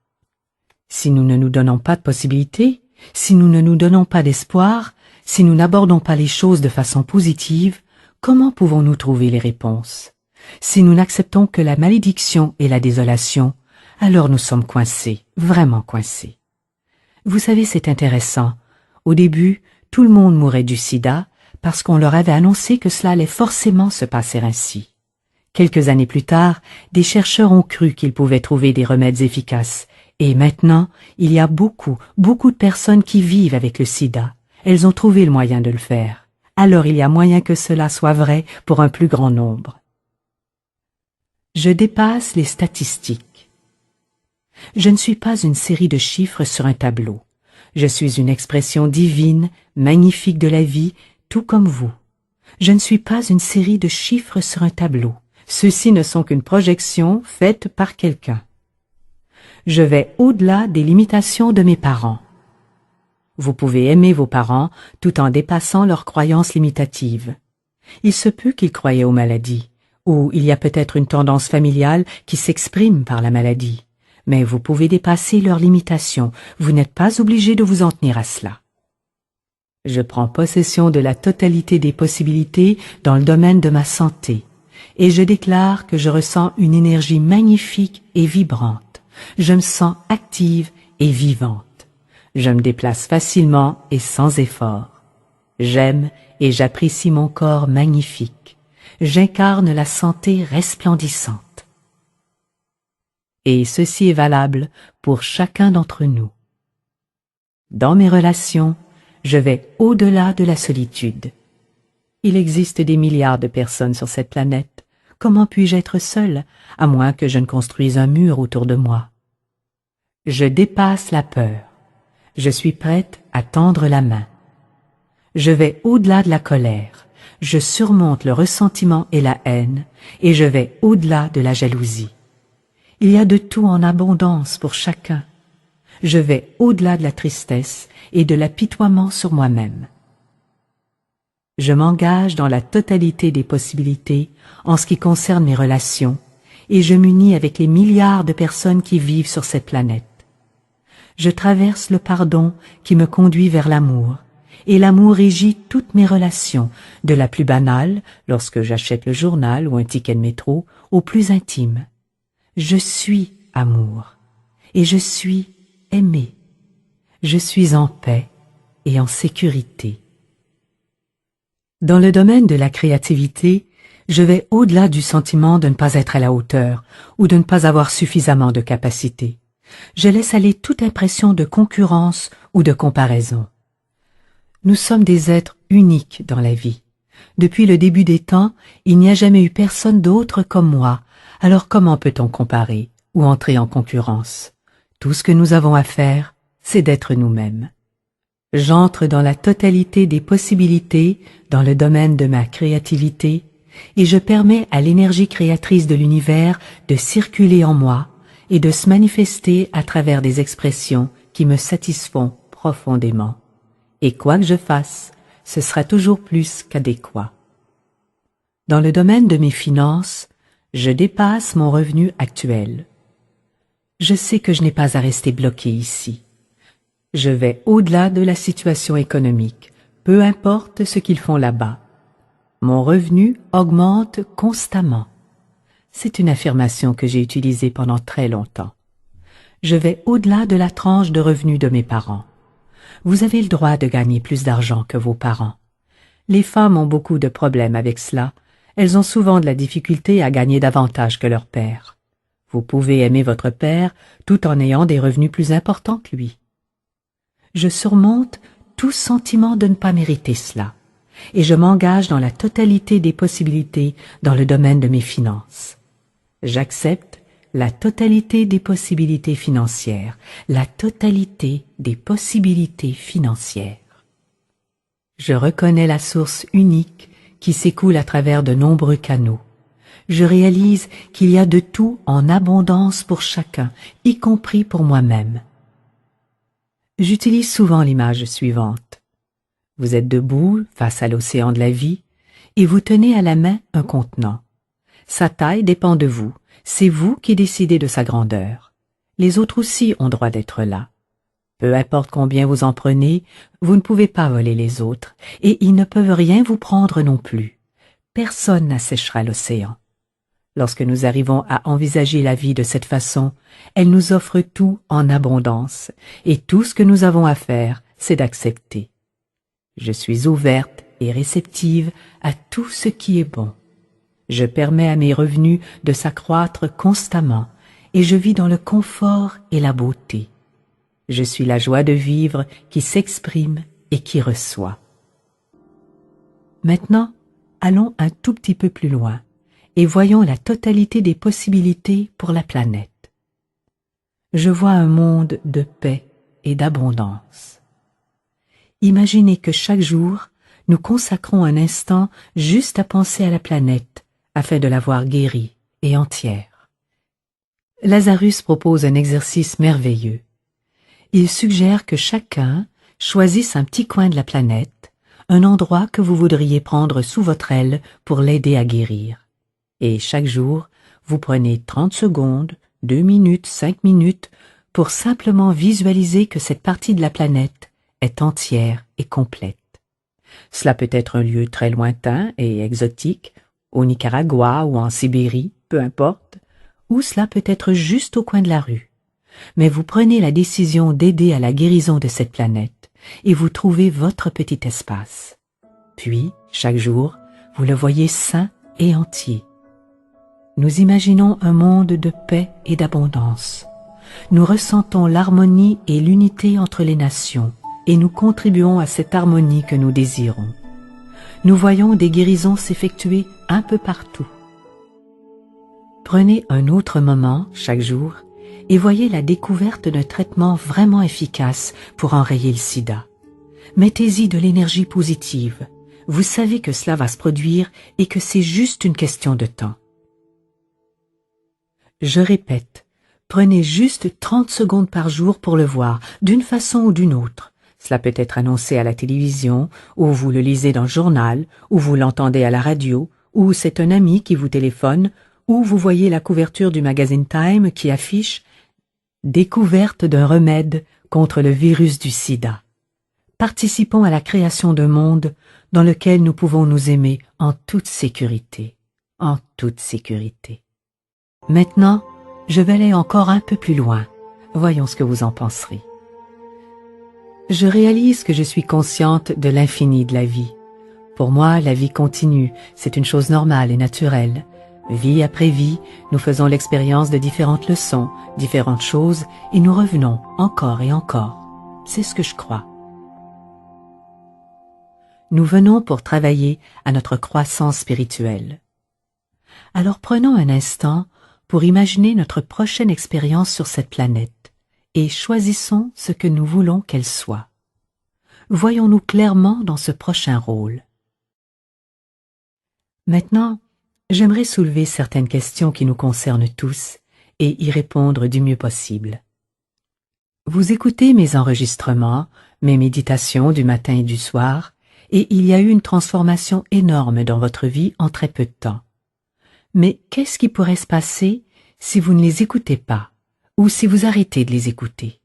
[SPEAKER 1] Si nous ne nous donnons pas de possibilités, si nous ne nous donnons pas d'espoir, si nous n'abordons pas les choses de façon positive, comment pouvons-nous trouver les réponses? Si nous n'acceptons que la malédiction et la désolation, alors nous sommes coincés, vraiment coincés. Vous savez, c'est intéressant. Au début, tout le monde mourait du sida parce qu'on leur avait annoncé que cela allait forcément se passer ainsi. Quelques années plus tard, des chercheurs ont cru qu'ils pouvaient trouver des remèdes efficaces. Et maintenant, il y a beaucoup de personnes qui vivent avec le sida. Elles ont trouvé le moyen de le faire. Alors il y a moyen que cela soit vrai pour un plus grand nombre. Je dépasse les statistiques. Je ne suis pas une série de chiffres sur un tableau. Je suis une expression divine, magnifique de la vie, tout comme vous. Je ne suis pas une série de chiffres sur un tableau. Ceux-ci ne sont qu'une projection faite par quelqu'un. Je vais au-delà des limitations de mes parents. Vous pouvez aimer vos parents tout en dépassant leurs croyances limitatives. Il se peut qu'ils croyaient aux maladies, ou il y a peut-être une tendance familiale qui s'exprime par la maladie. Mais vous pouvez dépasser leurs limitations, vous n'êtes pas obligé de vous en tenir à cela. Je prends possession de la totalité des possibilités dans le domaine de ma santé, et je déclare que je ressens une énergie magnifique et vibrante. Je me sens active et vivante. Je me déplace facilement et sans effort. J'aime et j'apprécie mon corps magnifique. J'incarne la santé resplendissante. Et ceci est valable pour chacun d'entre nous. Dans mes relations, je vais au-delà de la solitude. Il existe des milliards de personnes sur cette planète. Comment puis-je être seul, à moins que je ne construise un mur autour de moi? Je dépasse la peur. Je suis prête à tendre la main. Je vais au-delà de la colère. Je surmonte le ressentiment et la haine, et je vais au-delà de la jalousie. Il y a de tout en abondance pour chacun. Je vais au-delà de la tristesse et de l'apitoiement sur moi-même. Je m'engage dans la totalité des possibilités en ce qui concerne mes relations, et je m'unis avec les milliards de personnes qui vivent sur cette planète. Je traverse le pardon qui me conduit vers l'amour, et l'amour régit toutes mes relations, de la plus banale, lorsque j'achète le journal ou un ticket de métro, au plus intime. Je suis amour, et je suis aimé. Je suis en paix et en sécurité. Dans le domaine de la créativité, je vais au-delà du sentiment de ne pas être à la hauteur ou de ne pas avoir suffisamment de capacité. Je laisse aller toute impression de concurrence ou de comparaison. Nous sommes des êtres uniques dans la vie. Depuis le début des temps, il n'y a jamais eu personne d'autre comme moi. Alors comment peut-on comparer ou entrer en concurrence? Tout ce que nous avons à faire, c'est d'être nous-mêmes. J'entre dans la totalité des possibilités dans le domaine de ma créativité et je permets à l'énergie créatrice de l'univers de circuler en moi et de se manifester à travers des expressions qui me satisfont profondément. Et quoi que je fasse, ce sera toujours plus qu'adéquat. Dans le domaine de mes finances, je dépasse mon revenu actuel. Je sais que je n'ai pas à rester bloqué ici. Je vais au-delà de la situation économique, peu importe ce qu'ils font là-bas. Mon revenu augmente constamment. C'est une affirmation que j'ai utilisée pendant très longtemps. Je vais au-delà de la tranche de revenus de mes parents. Vous avez le droit de gagner plus d'argent que vos parents. Les femmes ont beaucoup de problèmes avec cela. Elles ont souvent de la difficulté à gagner davantage que leur père. Vous pouvez aimer votre père tout en ayant des revenus plus importants que lui. Je surmonte tout sentiment de ne pas mériter cela, et je m'engage dans la totalité des possibilités dans le domaine de mes finances. J'accepte la totalité des possibilités financières, la totalité des possibilités financières. Je reconnais la source unique qui s'écoule à travers de nombreux canaux. Je réalise qu'il y a de tout en abondance pour chacun, y compris pour moi-même. J'utilise souvent l'image suivante. Vous êtes debout face à l'océan de la vie et vous tenez à la main un contenant. Sa taille dépend de vous, c'est vous qui décidez de sa grandeur. Les autres aussi ont droit d'être là. Peu importe combien vous en prenez, vous ne pouvez pas voler les autres et ils ne peuvent rien vous prendre non plus. Personne n'asséchera l'océan. Lorsque nous arrivons à envisager la vie de cette façon, elle nous offre tout en abondance, et tout ce que nous avons à faire, c'est d'accepter. Je suis ouverte et réceptive à tout ce qui est bon. Je permets à mes revenus de s'accroître constamment et je vis dans le confort et la beauté. Je suis la joie de vivre qui s'exprime et qui reçoit. Maintenant, allons un tout petit peu plus loin et voyons la totalité des possibilités pour la planète. Je vois un monde de paix et d'abondance. Imaginez que chaque jour, nous consacrons un instant juste à penser à la planète afin de la voir guérie et entière. Lazarus propose un exercice merveilleux. Il suggère que chacun choisisse un petit coin de la planète, un endroit que vous voudriez prendre sous votre aile pour l'aider à guérir. Et chaque jour, vous prenez 30 secondes, 2 minutes, 5 minutes pour simplement visualiser que cette partie de la planète est entière et complète. Cela peut être un lieu très lointain et exotique, au Nicaragua ou en Sibérie, peu importe, ou cela peut être juste au coin de la rue. Mais vous prenez la décision d'aider à la guérison de cette planète et vous trouvez votre petit espace. Puis, chaque jour, vous le voyez sain et entier. Nous imaginons un monde de paix et d'abondance. Nous ressentons l'harmonie et l'unité entre les nations et nous contribuons à cette harmonie que nous désirons. Nous voyons des guérisons s'effectuer un peu partout. Prenez un autre moment chaque jour et voyez la découverte d'un traitement vraiment efficace pour enrayer le sida. Mettez-y de l'énergie positive. Vous savez que cela va se produire et que c'est juste une question de temps. Je répète, prenez juste 30 secondes par jour pour le voir, d'une façon ou d'une autre. Cela peut être annoncé à la télévision, ou vous le lisez dans le journal, ou vous l'entendez à la radio, ou c'est un ami qui vous téléphone, ou vous voyez la couverture du magazine Time qui affiche « Découverte d'un remède contre le virus du sida ». Participons à la création d'un monde dans lequel nous pouvons nous aimer en toute sécurité. En toute sécurité. Maintenant, je vais aller encore un peu plus loin. Voyons ce que vous en penserez. Je réalise que je suis consciente de l'infini de la vie. Pour moi, la vie continue, c'est une chose normale et naturelle. Vie après vie, nous faisons l'expérience de différentes leçons, différentes choses, et nous revenons encore et encore. C'est ce que je crois. Nous venons pour travailler à notre croissance spirituelle. Alors prenons un instant pour imaginer notre prochaine expérience sur cette planète et choisissons ce que nous voulons qu'elle soit. Voyons-nous clairement dans ce prochain rôle. Maintenant, j'aimerais soulever certaines questions qui nous concernent tous et y répondre du mieux possible. Vous écoutez mes enregistrements, mes méditations du matin et du soir, et il y a eu une transformation énorme dans votre vie en très peu de temps. Mais qu'est-ce qui pourrait se passer si vous ne les écoutez pas, ou si vous arrêtez de les écouter?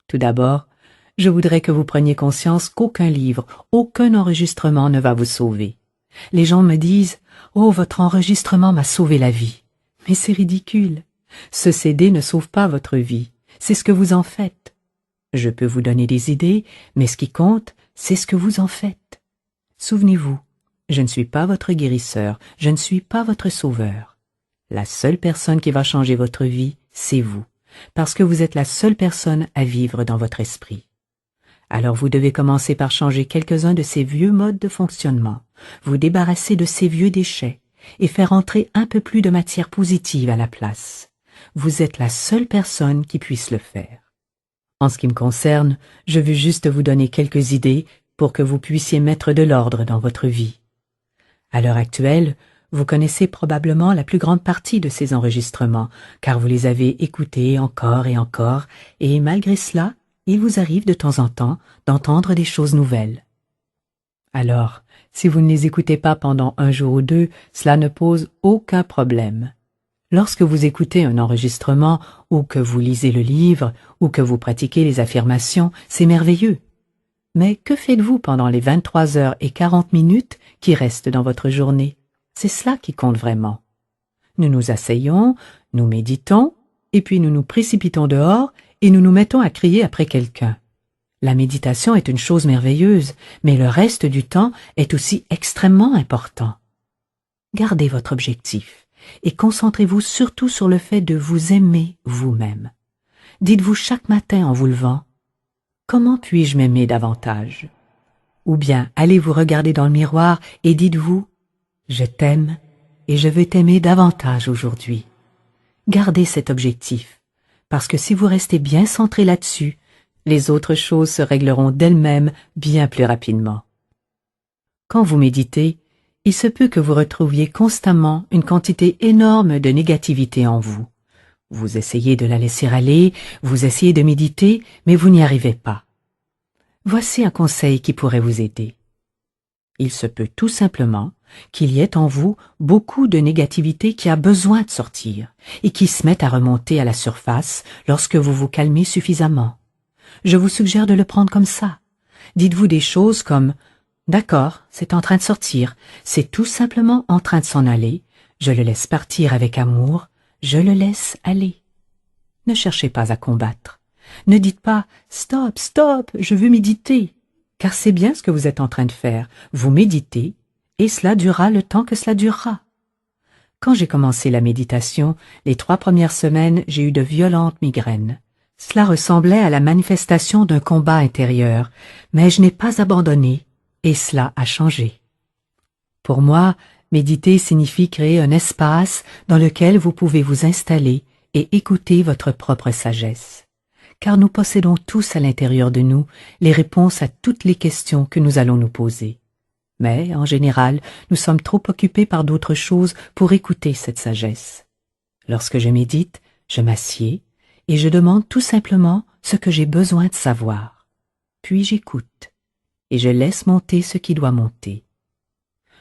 [SPEAKER 1] Tout d'abord, je voudrais que vous preniez conscience qu'aucun livre, aucun enregistrement ne va vous sauver. Les gens me disent « Oh, votre enregistrement m'a sauvé la vie ». Mais c'est ridicule. Ce CD ne sauve pas votre vie. C'est ce que vous en faites. Je peux vous donner des idées, mais ce qui compte, c'est ce que vous en faites. Souvenez-vous, je ne suis pas votre guérisseur, je ne suis pas votre sauveur. La seule personne qui va changer votre vie, c'est vous, parce que vous êtes la seule personne à vivre dans votre esprit. Alors vous devez commencer par changer quelques-uns de ces vieux modes de fonctionnement, vous débarrasser de ces vieux déchets et faire entrer un peu plus de matière positive à la place. Vous êtes la seule personne qui puisse le faire. En ce qui me concerne, je veux juste vous donner quelques idées pour que vous puissiez mettre de l'ordre dans votre vie. À l'heure actuelle, vous connaissez probablement la plus grande partie de ces enregistrements, car vous les avez écoutés encore et malgré cela, il vous arrive de temps en temps d'entendre des choses nouvelles. Alors, si vous ne les écoutez pas pendant un jour ou deux, cela ne pose aucun problème. Lorsque vous écoutez un enregistrement, ou que vous lisez le livre, ou que vous pratiquez les affirmations, c'est merveilleux. Mais que faites-vous pendant les 23h40 qui restent dans votre journée? C'est cela qui compte vraiment. Nous nous asseyons, nous méditons, et puis nous nous précipitons dehors et nous nous mettons à crier après quelqu'un. La méditation est une chose merveilleuse, mais le reste du temps est aussi extrêmement important. Gardez votre objectif et concentrez-vous surtout sur le fait de vous aimer vous-même. Dites-vous chaque matin en vous levant « Comment puis-je m'aimer davantage ?» Ou bien allez vous regarder dans le miroir et dites-vous « Je t'aime et je veux t'aimer davantage aujourd'hui. » Gardez cet objectif, parce que si vous restez bien centré là-dessus, les autres choses se régleront d'elles-mêmes bien plus rapidement. Quand vous méditez, il se peut que vous retrouviez constamment une quantité énorme de négativité en vous. Vous essayez de la laisser aller, vous essayez de méditer, mais vous n'y arrivez pas. Voici un conseil qui pourrait vous aider. Il se peut tout simplement qu'il y ait en vous beaucoup de négativité qui a besoin de sortir et qui se met à remonter à la surface lorsque vous vous calmez suffisamment. Je vous suggère de le prendre comme ça. Dites-vous des choses comme « D'accord, c'est en train de sortir, c'est tout simplement en train de s'en aller, je le laisse partir avec amour, je le laisse aller. » Ne cherchez pas à combattre. Ne dites pas « Stop, stop, je veux méditer », car c'est bien ce que vous êtes en train de faire. Vous méditez, et cela durera le temps que cela durera. Quand j'ai commencé la méditation, les 3 premières semaines, j'ai eu de violentes migraines. Cela ressemblait à la manifestation d'un combat intérieur, mais je n'ai pas abandonné, et cela a changé. Pour moi, méditer signifie créer un espace dans lequel vous pouvez vous installer et écouter votre propre sagesse. Car nous possédons tous à l'intérieur de nous les réponses à toutes les questions que nous allons nous poser. Mais, en général, nous sommes trop occupés par d'autres choses pour écouter cette sagesse. Lorsque je médite, je m'assieds et je demande tout simplement ce que j'ai besoin de savoir. Puis j'écoute et je laisse monter ce qui doit monter.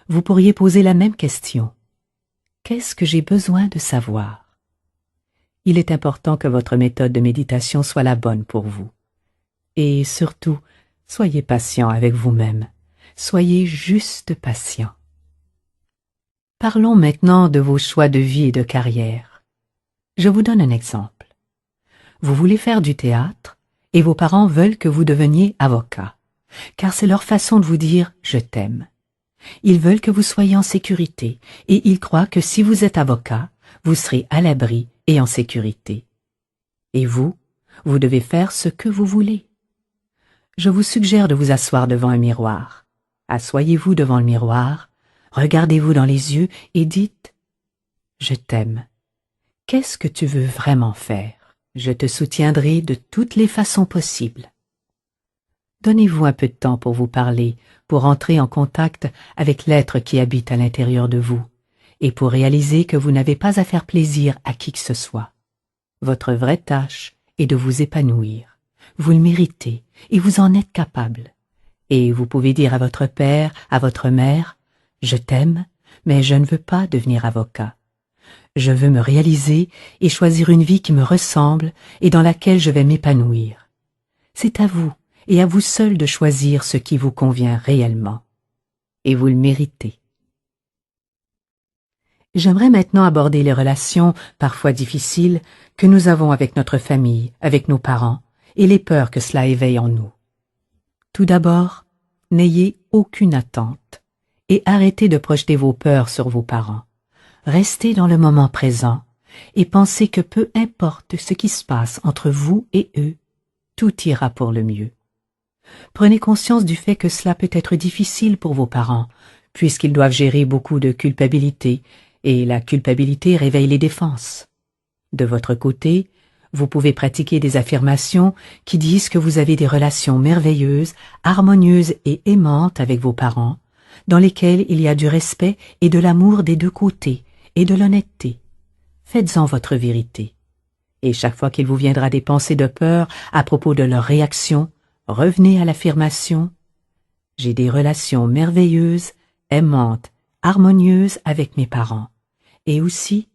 [SPEAKER 1] Vous pourriez poser la même question. Qu'est-ce que j'ai besoin de savoir? Il est important que votre méthode de méditation soit la bonne pour vous. Et surtout, soyez patient avec vous-même. Soyez juste patient. Parlons maintenant de vos choix de vie et de carrière. Je vous donne un exemple. Vous voulez faire du théâtre et vos parents veulent que vous deveniez avocat, car c'est leur façon de vous dire « je t'aime ». Ils veulent que vous soyez en sécurité et ils croient que si vous êtes avocat, vous serez à l'abri et en sécurité. Et vous, vous devez faire ce que vous voulez. Je vous suggère de vous asseoir devant un miroir. Assoyez-vous devant le miroir, regardez-vous dans les yeux et dites « Je t'aime. Qu'est-ce que tu veux vraiment faire? Je te soutiendrai de toutes les façons possibles. » Donnez-vous un peu de temps pour vous parler, pour entrer en contact avec l'être qui habite à l'intérieur de vous, et pour réaliser que vous n'avez pas à faire plaisir à qui que ce soit. Votre vraie tâche est de vous épanouir. Vous le méritez et vous en êtes capable. Et vous pouvez dire à votre père, à votre mère, « Je t'aime, mais je ne veux pas devenir avocat. Je veux me réaliser et choisir une vie qui me ressemble et dans laquelle je vais m'épanouir. » C'est à vous et à vous seul de choisir ce qui vous convient réellement. Et vous le méritez. J'aimerais maintenant aborder les relations, parfois difficiles, que nous avons avec notre famille, avec nos parents, et les peurs que cela éveille en nous. Tout d'abord, n'ayez aucune attente et arrêtez de projeter vos peurs sur vos parents. Restez dans le moment présent et pensez que peu importe ce qui se passe entre vous et eux, tout ira pour le mieux. Prenez conscience du fait que cela peut être difficile pour vos parents, puisqu'ils doivent gérer beaucoup de culpabilité, et la culpabilité réveille les défenses. De votre côté, vous pouvez pratiquer des affirmations qui disent que vous avez des relations merveilleuses, harmonieuses et aimantes avec vos parents, dans lesquelles il y a du respect et de l'amour des deux côtés, et de l'honnêteté. Faites-en votre vérité. Et chaque fois qu'il vous viendra des pensées de peur à propos de leur réaction, revenez à l'affirmation « J'ai des relations merveilleuses, aimantes, harmonieuses avec mes parents. Et aussi,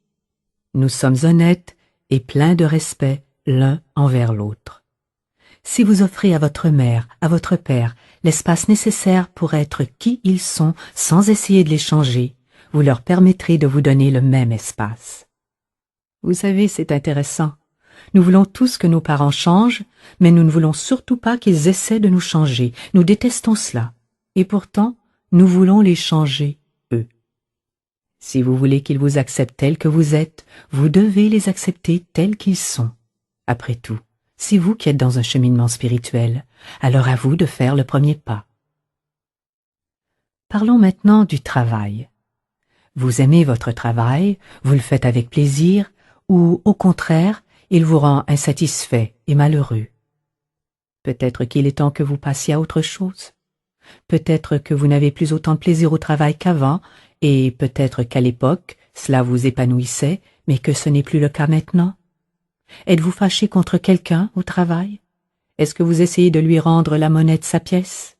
[SPEAKER 1] nous sommes honnêtes et pleins de respect l'un envers l'autre. » Si vous offrez à votre mère, à votre père, l'espace nécessaire pour être qui ils sont sans essayer de les changer, vous leur permettrez de vous donner le même espace. Vous savez, c'est intéressant. Nous voulons tous que nos parents changent, mais nous ne voulons surtout pas qu'ils essaient de nous changer. Nous détestons cela. Et pourtant, nous voulons les changer, eux. Si vous voulez qu'ils vous acceptent tels que vous êtes, vous devez les accepter tels qu'ils sont. Après tout, c'est vous qui êtes dans un cheminement spirituel, alors à vous de faire le premier pas. Parlons maintenant du travail. Vous aimez votre travail, vous le faites avec plaisir, ou au contraire, il vous rend insatisfait et malheureux. Peut-être qu'il est temps que vous passiez à autre chose. Peut-être que vous n'avez plus autant de plaisir au travail qu'avant, et peut-être qu'à l'époque, cela vous épanouissait, mais que ce n'est plus le cas maintenant. Êtes-vous fâché contre quelqu'un au travail? Est-ce que vous essayez de lui rendre la monnaie de sa pièce?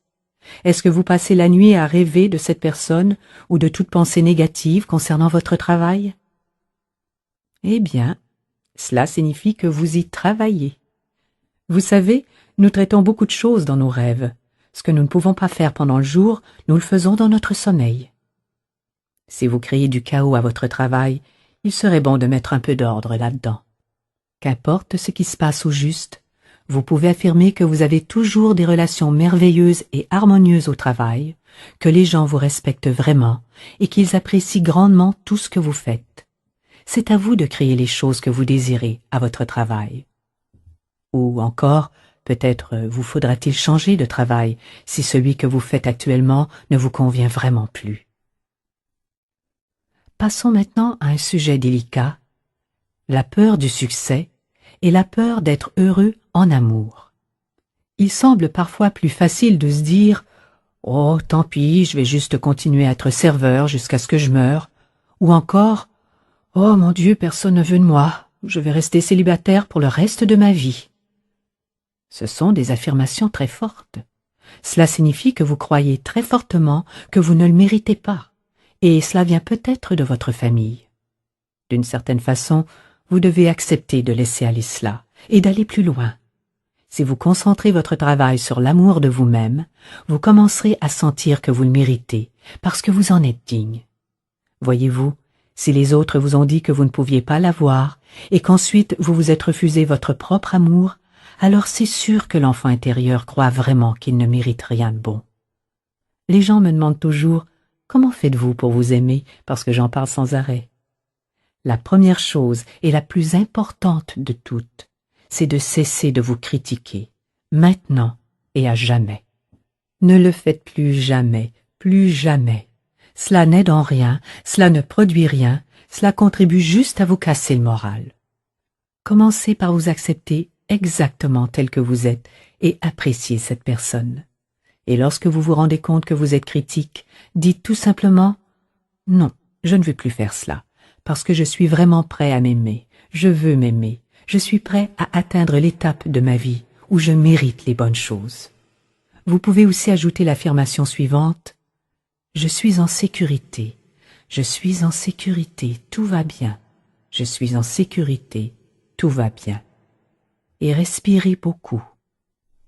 [SPEAKER 1] Est-ce que vous passez la nuit à rêver de cette personne ou de toute pensée négative concernant votre travail? Eh bien, cela signifie que vous y travaillez. Vous savez, nous traitons beaucoup de choses dans nos rêves. Ce que nous ne pouvons pas faire pendant le jour, nous le faisons dans notre sommeil. Si vous créez du chaos à votre travail, il serait bon de mettre un peu d'ordre là-dedans. Qu'importe ce qui se passe au juste, vous pouvez affirmer que vous avez toujours des relations merveilleuses et harmonieuses au travail, que les gens vous respectent vraiment et qu'ils apprécient grandement tout ce que vous faites. C'est à vous de créer les choses que vous désirez à votre travail. Ou encore, peut-être vous faudra-t-il changer de travail si celui que vous faites actuellement ne vous convient vraiment plus. Passons maintenant à un sujet délicat, la peur du succès et la peur d'être heureux en amour. Il semble parfois plus facile de se dire « Oh, tant pis, je vais juste continuer à être serveur jusqu'à ce que je meure » ou encore « Oh mon Dieu, personne ne veut de moi, je vais rester célibataire pour le reste de ma vie ». Ce sont des affirmations très fortes. Cela signifie que vous croyez très fortement que vous ne le méritez pas, et cela vient peut-être de votre famille. D'une certaine façon, vous devez accepter de laisser aller cela et d'aller plus loin. Si vous concentrez votre travail sur l'amour de vous-même, vous commencerez à sentir que vous le méritez, parce que vous en êtes digne. Voyez-vous, si les autres vous ont dit que vous ne pouviez pas l'avoir, et qu'ensuite vous vous êtes refusé votre propre amour, alors c'est sûr que l'enfant intérieur croit vraiment qu'il ne mérite rien de bon. Les gens me demandent toujours « Comment faites-vous pour vous aimer ?» parce que j'en parle sans arrêt. La première chose et la plus importante de toutes, c'est de cesser de vous critiquer, maintenant et à jamais. Ne le faites plus jamais, plus jamais. Cela n'aide en rien, cela ne produit rien, cela contribue juste à vous casser le moral. Commencez par vous accepter exactement tel que vous êtes et apprécier cette personne. Et lorsque vous vous rendez compte que vous êtes critique, dites tout simplement « Non, je ne veux plus faire cela, parce que je suis vraiment prêt à m'aimer, je veux m'aimer, je suis prêt à atteindre l'étape de ma vie où je mérite les bonnes choses. » Vous pouvez aussi ajouter l'affirmation suivante « Je suis en sécurité, je suis en sécurité, tout va bien, je suis en sécurité, tout va bien. » Et respirez beaucoup,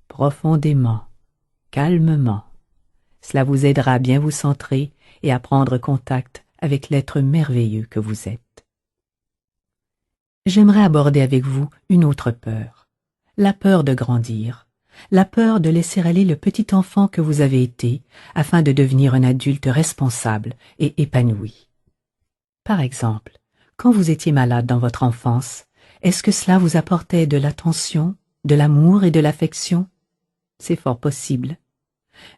[SPEAKER 1] profondément, calmement. Cela vous aidera à bien vous centrer et à prendre contact avec l'être merveilleux que vous êtes. J'aimerais aborder avec vous une autre peur, la peur de grandir, la peur de laisser aller le petit enfant que vous avez été afin de devenir un adulte responsable et épanoui. Par exemple, quand vous étiez malade dans votre enfance, est-ce que cela vous apportait de l'attention, de l'amour et de l'affection? C'est fort possible.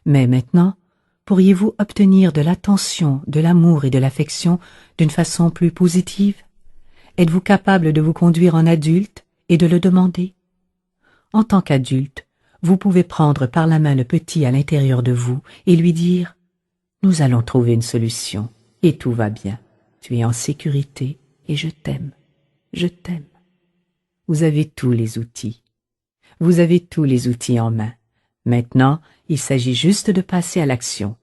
[SPEAKER 1] Mais maintenant, pourriez-vous obtenir de l'attention, de l'amour et de l'affection d'une façon plus positive? Êtes-vous capable de vous conduire en adulte et de le demander? En tant qu'adulte, vous pouvez prendre par la main le petit à l'intérieur de vous et lui dire « Nous allons trouver une solution et tout va bien. Tu es en sécurité et je t'aime. Je t'aime. » Vous avez tous les outils. Vous avez tous les outils en main. Maintenant, il s'agit juste de passer à l'action.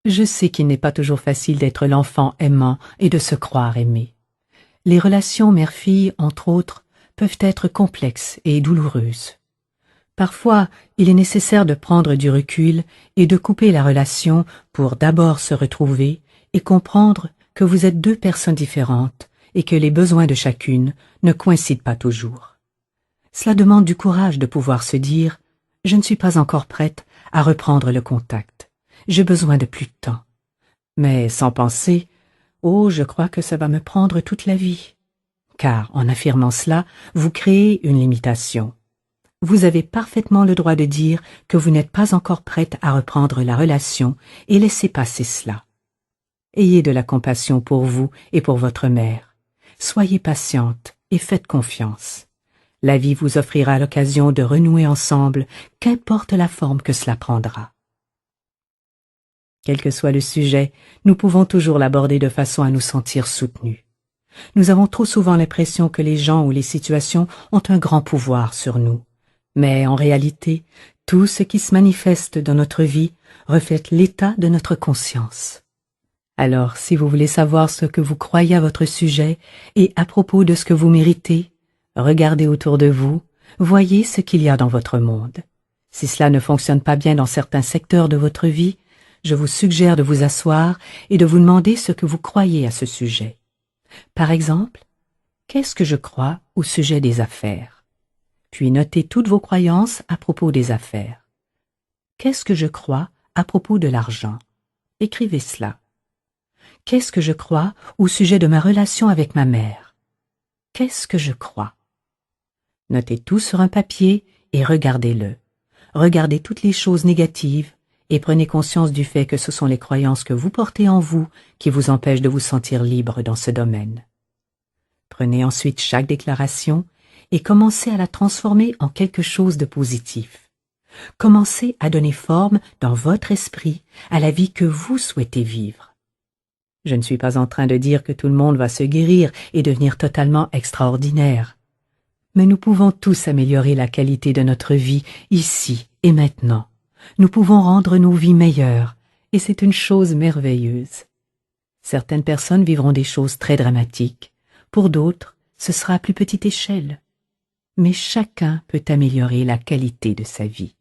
[SPEAKER 1] Je sais qu'il n'est pas toujours facile d'être l'enfant aimant et de se croire aimé. Les relations mère-fille, entre autres, peuvent être complexes et douloureuses. Parfois, il est nécessaire de prendre du recul et de couper la relation pour d'abord se retrouver et comprendre que vous êtes deux personnes différentes et que les besoins de chacune ne coïncident pas toujours. Cela demande du courage de pouvoir se dire « Je ne suis pas encore prête à reprendre le contact. J'ai besoin de plus de temps. » Mais sans penser Oh, je crois que ça va me prendre toute la vie. Car, en affirmant cela, vous créez une limitation. Vous avez parfaitement le droit de dire que vous n'êtes pas encore prête à reprendre la relation et laissez passer cela. Ayez de la compassion pour vous et pour votre mère. Soyez patiente et faites confiance. La vie vous offrira l'occasion de renouer ensemble, qu'importe la forme que cela prendra. Quel que soit le sujet, nous pouvons toujours l'aborder de façon à nous sentir soutenus. Nous avons trop souvent l'impression que les gens ou les situations ont un grand pouvoir sur nous. Mais en réalité, tout ce qui se manifeste dans notre vie reflète l'état de notre conscience. Alors, si vous voulez savoir ce que vous croyez à votre sujet et à propos de ce que vous méritez, regardez autour de vous, voyez ce qu'il y a dans votre monde. Si cela ne fonctionne pas bien dans certains secteurs de votre vie, je vous suggère de vous asseoir et de vous demander ce que vous croyez à ce sujet. Par exemple, qu'est-ce que je crois au sujet des affaires? Puis notez toutes vos croyances à propos des affaires. Qu'est-ce que je crois à propos de l'argent? Écrivez cela. Qu'est-ce que je crois au sujet de ma relation avec ma mère? Qu'est-ce que je crois? Notez tout sur un papier et regardez-le. Regardez toutes les choses négatives et prenez conscience du fait que ce sont les croyances que vous portez en vous qui vous empêchent de vous sentir libre dans ce domaine. Prenez ensuite chaque déclaration et commencez à la transformer en quelque chose de positif. Commencez à donner forme dans votre esprit à la vie que vous souhaitez vivre. Je ne suis pas en train de dire que tout le monde va se guérir et devenir totalement extraordinaire. Mais nous pouvons tous améliorer la qualité de notre vie ici et maintenant. Nous pouvons rendre nos vies meilleures, et c'est une chose merveilleuse. Certaines personnes vivront des choses très dramatiques. Pour d'autres, ce sera à plus petite échelle. Mais chacun peut améliorer la qualité de sa vie.